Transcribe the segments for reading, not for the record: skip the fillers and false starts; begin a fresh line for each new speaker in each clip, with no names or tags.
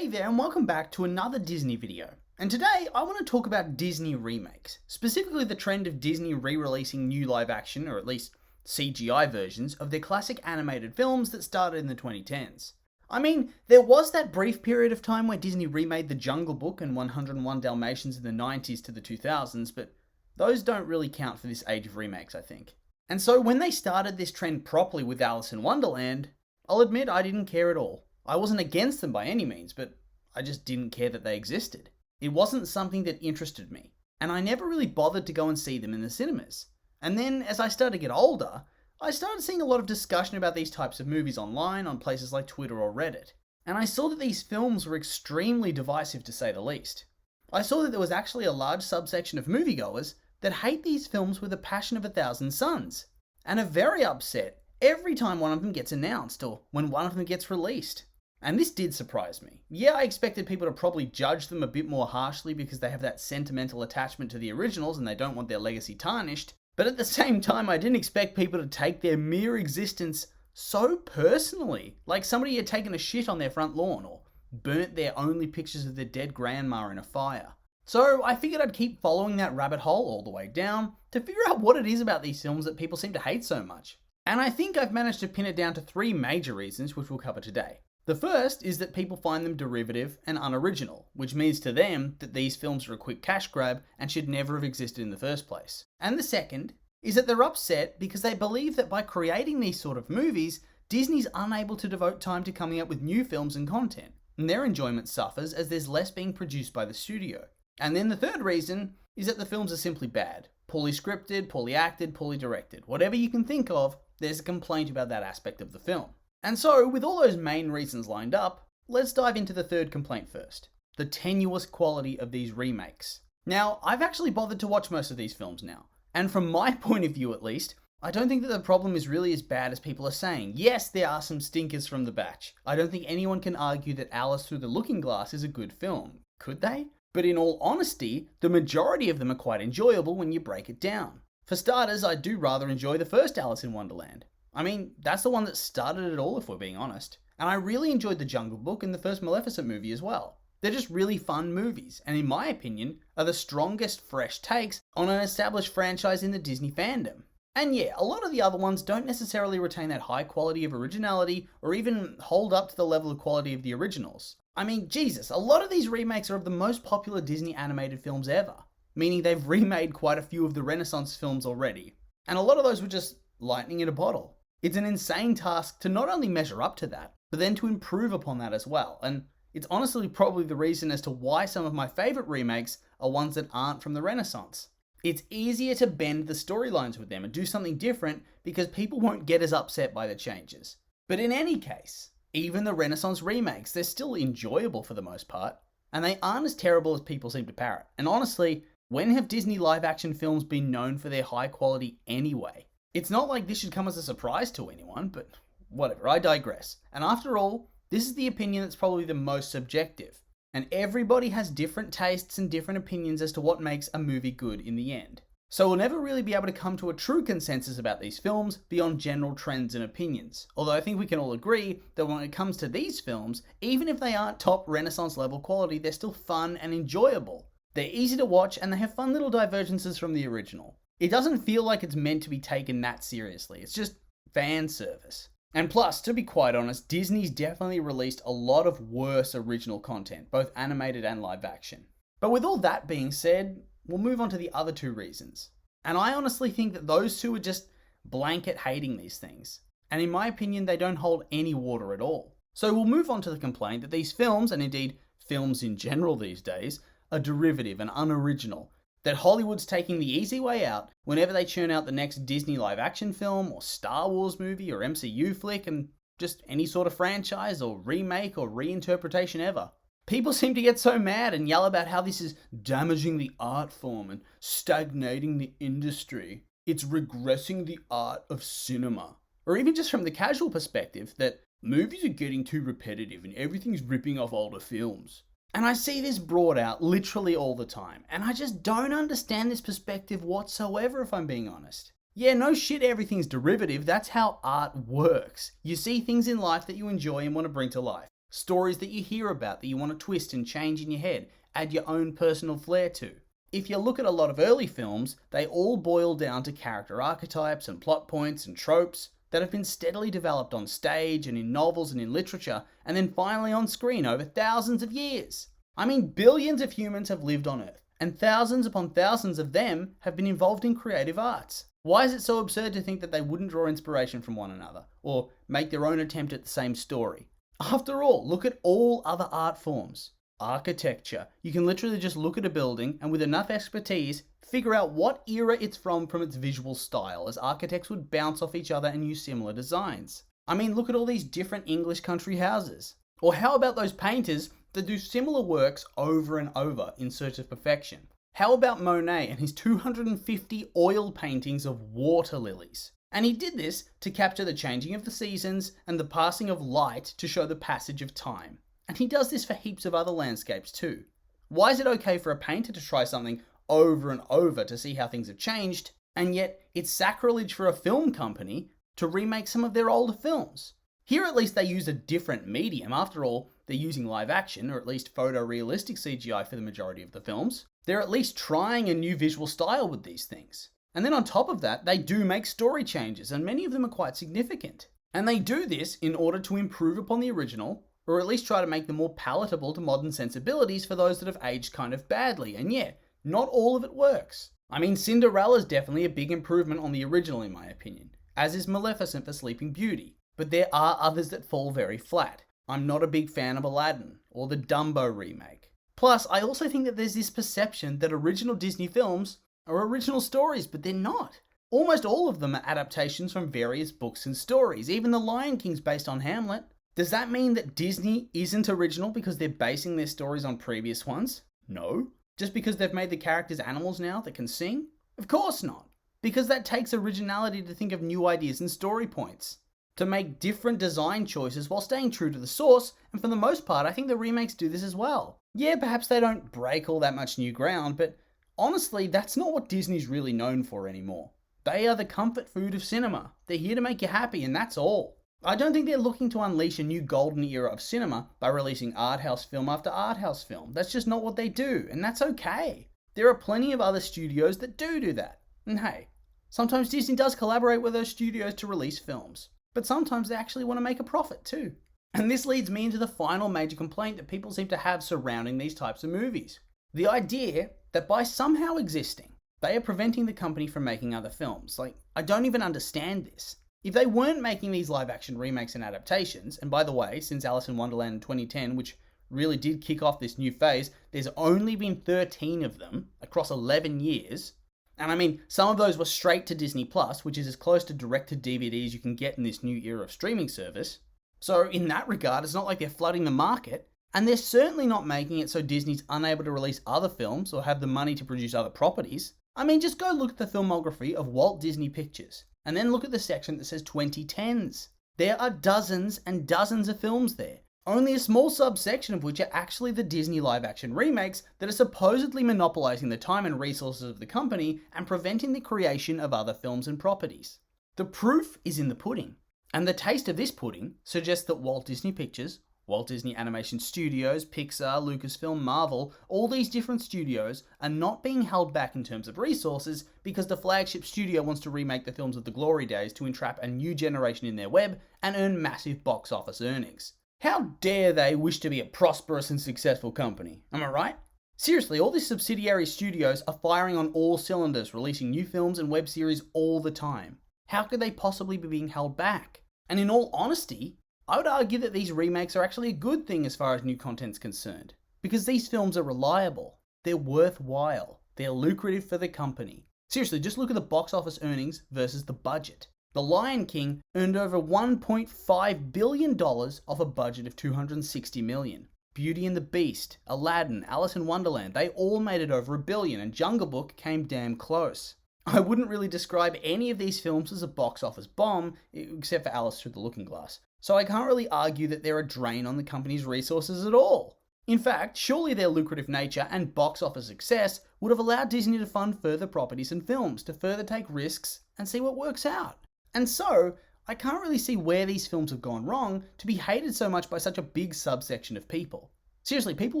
Hey there and welcome back to another Disney video. And today I want to talk about Disney remakes, specifically the trend of Disney re-releasing new live action, or at least CGI versions, of their classic animated films that started in the 2010s. I mean, there was that brief period of time where Disney remade The Jungle Book and 101 Dalmatians in the 90s to the 2000s, but those don't really count for this age of remakes, I think. And so when they started this trend properly with Alice in Wonderland, I'll admit I didn't care at all. I wasn't against them by any means, but I just didn't care that they existed. It wasn't something that interested me, and I never really bothered to go and see them in the cinemas. And then, as I started to get older, I started seeing a lot of discussion about these types of movies online on places like Twitter or Reddit, and I saw that these films were extremely divisive to say the least. I saw that there was actually a large subsection of moviegoers that hate these films with a passion of 1,000 suns, and are very upset every time one of them gets announced or when one of them gets released. And this did surprise me. Yeah, I expected people to probably judge them a bit more harshly because they have that sentimental attachment to the originals and they don't want their legacy tarnished. But at the same time, I didn't expect people to take their mere existence so personally. Like somebody had taken a shit on their front lawn or burnt their only pictures of their dead grandma in a fire. So I figured I'd keep following that rabbit hole all the way down to figure out what it is about these films that people seem to hate so much. And I think I've managed to pin it down to 3 major reasons, which we'll cover today. The first is that people find them derivative and unoriginal, which means to them that these films are a quick cash grab and should never have existed in the first place. And the second is that they're upset because they believe that by creating these sort of movies, Disney's unable to devote time to coming up with new films and content, and their enjoyment suffers as there's less being produced by the studio. And then the third reason is that the films are simply bad. Poorly scripted, poorly acted, poorly directed. Whatever you can think of, there's a complaint about that aspect of the film. And so, with all those main reasons lined up, let's dive into the third complaint first. The tenuous quality of these remakes. Now, I've actually bothered to watch most of these films now, and from my point of view at least, I don't think that the problem is really as bad as people are saying. Yes, there are some stinkers from the batch. I don't think anyone can argue that Alice Through the Looking Glass is a good film. Could they? But in all honesty, the majority of them are quite enjoyable when you break it down. For starters, I do rather enjoy the first Alice in Wonderland. I mean, that's the one that started it all if we're being honest. And I really enjoyed The Jungle Book and the first Maleficent movie as well. They're just really fun movies, and in my opinion, are the strongest fresh takes on an established franchise in the Disney fandom. And yeah, a lot of the other ones don't necessarily retain that high quality of originality or even hold up to the level of quality of the originals. I mean, Jesus, a lot of these remakes are of the most popular Disney animated films ever, meaning they've remade quite a few of the Renaissance films already. And a lot of those were just lightning in a bottle. It's an insane task to not only measure up to that, but then to improve upon that as well. And it's honestly probably the reason as to why some of my favourite remakes are ones that aren't from the Renaissance. It's easier to bend the storylines with them and do something different because people won't get as upset by the changes. But in any case, even the Renaissance remakes, they're still enjoyable for the most part, and they aren't as terrible as people seem to parrot. And honestly, when have Disney live action films been known for their high quality anyway? It's not like this should come as a surprise to anyone, but whatever, I digress. And after all, this is the opinion that's probably the most subjective. And everybody has different tastes and different opinions as to what makes a movie good in the end. So we'll never really be able to come to a true consensus about these films beyond general trends and opinions. Although I think we can all agree that when it comes to these films, even if they aren't top Renaissance level quality, they're still fun and enjoyable. They're easy to watch and they have fun little divergences from the original. It doesn't feel like it's meant to be taken that seriously. It's just fan service. And plus, to be quite honest, Disney's definitely released a lot of worse original content, both animated and live action. But with all that being said, we'll move on to the other 2 reasons. And I honestly think that those 2 are just blanket hating these things. And in my opinion, they don't hold any water at all. So we'll move on to the complaint that these films, and indeed films in general these days, are derivative and unoriginal. That Hollywood's taking the easy way out whenever they churn out the next Disney live action film or Star Wars movie or MCU flick and just any sort of franchise or remake or reinterpretation ever. People seem to get so mad and yell about how this is damaging the art form and stagnating the industry. It's regressing the art of cinema. Or even just from the casual perspective that movies are getting too repetitive and everything's ripping off older films. And I see this brought out literally all the time, and I just don't understand this perspective whatsoever if I'm being honest. Yeah, no shit, everything's derivative, that's how art works. You see things in life that you enjoy and want to bring to life. Stories that you hear about that you want to twist and change in your head, add your own personal flair to. If you look at a lot of early films, they all boil down to character archetypes and plot points and tropes that have been steadily developed on stage and in novels and in literature, and then finally on screen over thousands of years. I mean, billions of humans have lived on Earth, and thousands upon thousands of them have been involved in creative arts. Why is it so absurd to think that they wouldn't draw inspiration from one another, or make their own attempt at the same story? After all, look at all other art forms. Architecture. You can literally just look at a building and with enough expertise, figure out what era it's from its visual style, as architects would bounce off each other and use similar designs. I mean, look at all these different English country houses. Or how about those painters that do similar works over and over in search of perfection? How about Monet and his 250 oil paintings of water lilies? And he did this to capture the changing of the seasons and the passing of light to show the passage of time. And he does this for heaps of other landscapes too. Why is it okay for a painter to try something over and over to see how things have changed, and yet it's sacrilege for a film company to remake some of their older films? Here at least they use a different medium. After all, they're using live action, or at least photorealistic CGI for the majority of the films. They're at least trying a new visual style with these things. And then on top of that, they do make story changes, and many of them are quite significant. And they do this in order to improve upon the original, or at least try to make them more palatable to modern sensibilities for those that have aged kind of badly. And yeah, not all of it works. I mean, Cinderella's definitely a big improvement on the original in my opinion, as is Maleficent for Sleeping Beauty. But there are others that fall very flat. I'm not a big fan of Aladdin, or the Dumbo remake. Plus, I also think that there's this perception that original Disney films are original stories, but they're not. Almost all of them are adaptations from various books and stories. Even The Lion King's based on Hamlet. Does that mean that Disney isn't original because they're basing their stories on previous ones? No. Just because they've made the characters animals now that can sing? Of course not. Because that takes originality to think of new ideas and story points, to make different design choices while staying true to the source, and for the most part, I think the remakes do this as well. Yeah, perhaps they don't break all that much new ground, but honestly, that's not what Disney's really known for anymore. They are the comfort food of cinema. They're here to make you happy, and that's all. I don't think they're looking to unleash a new golden era of cinema by releasing art house film after art house film. That's just not what they do, and that's okay. There are plenty of other studios that do that. And hey, sometimes Disney does collaborate with those studios to release films, but sometimes they actually want to make a profit too. And this leads me into the final major complaint that people seem to have surrounding these types of movies. The idea that by somehow existing, they are preventing the company from making other films. Like, I don't even understand this. If they weren't making these live action remakes and adaptations, and by the way, since Alice in Wonderland in 2010, which really did kick off this new phase, there's only been 13 of them across 11 years. And I mean, some of those were straight to Disney Plus, which is as close to direct to DVD as you can get in this new era of streaming service. So in that regard, it's not like they're flooding the market, and they're certainly not making it so Disney's unable to release other films or have the money to produce other properties. I mean, just go look at the filmography of Walt Disney Pictures, and then look at the section that says 2010s. There are dozens and dozens of films there, only a small subsection of which are actually the Disney live-action remakes that are supposedly monopolizing the time and resources of the company and preventing the creation of other films and properties. The proof is in the pudding, and the taste of this pudding suggests that Walt Disney Pictures, Walt Disney Animation Studios, Pixar, Lucasfilm, Marvel, all these different studios are not being held back in terms of resources because the flagship studio wants to remake the films of the glory days to entrap a new generation in their web and earn massive box office earnings. How dare they wish to be a prosperous and successful company? Am I right? Seriously, all these subsidiary studios are firing on all cylinders, releasing new films and web series all the time. How could they possibly be being held back? And in all honesty, I would argue that these remakes are actually a good thing as far as new content's concerned, because these films are reliable, they're worthwhile, they're lucrative for the company. Seriously, just look at the box office earnings versus the budget. The Lion King earned over $1.5 billion off a budget of $260 million. Beauty and the Beast, Aladdin, Alice in Wonderland, they all made it over $1 billion, and Jungle Book came damn close. I wouldn't really describe any of these films as a box office bomb, except for Alice Through the Looking Glass. So I can't really argue that they're a drain on the company's resources at all. In fact, surely their lucrative nature and box office success would have allowed Disney to fund further properties and films, to further take risks and see what works out. And so, I can't really see where these films have gone wrong to be hated so much by such a big subsection of people. Seriously, people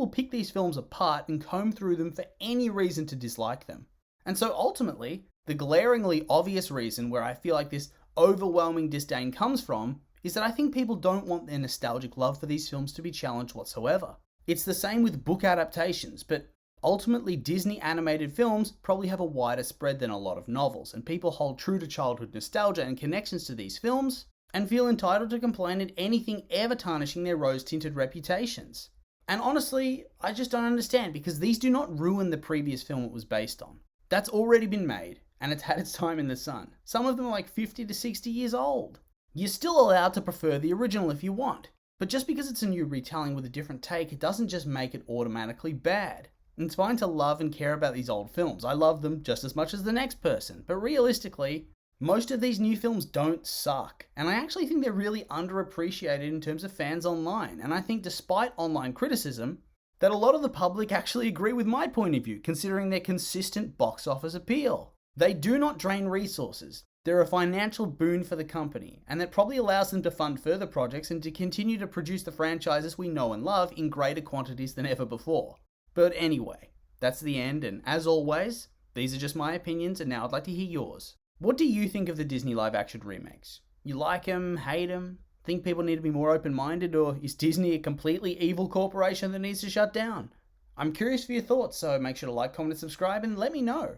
will pick these films apart and comb through them for any reason to dislike them. And so ultimately, the glaringly obvious reason where I feel like this overwhelming disdain comes from is that I think people don't want their nostalgic love for these films to be challenged whatsoever. It's the same with book adaptations, but ultimately Disney animated films probably have a wider spread than a lot of novels, and people hold true to childhood nostalgia and connections to these films and feel entitled to complain at anything ever tarnishing their rose-tinted reputations. And honestly, I just don't understand, because these do not ruin the previous film it was based on. That's already been made, and it's had its time in the sun. Some of them are like 50 to 60 years old. You're still allowed to prefer the original if you want, but just because it's a new retelling with a different take, it doesn't just make it automatically bad. And it's fine to love and care about these old films. I love them just as much as the next person, but realistically, most of these new films don't suck, and I actually think they're really underappreciated in terms of fans online, and I think despite online criticism, that a lot of the public actually agree with my point of view, considering their consistent box office appeal. They do not drain resources. They're a financial boon for the company, and that probably allows them to fund further projects and to continue to produce the franchises we know and love in greater quantities than ever before. But anyway, that's the end, and as always, these are just my opinions, and now I'd like to hear yours. What do you think of the Disney live-action remakes? You like them, hate them, think people need to be more open-minded, or is Disney a completely evil corporation that needs to shut down? I'm curious for your thoughts, so make sure to like, comment, and subscribe, and let me know.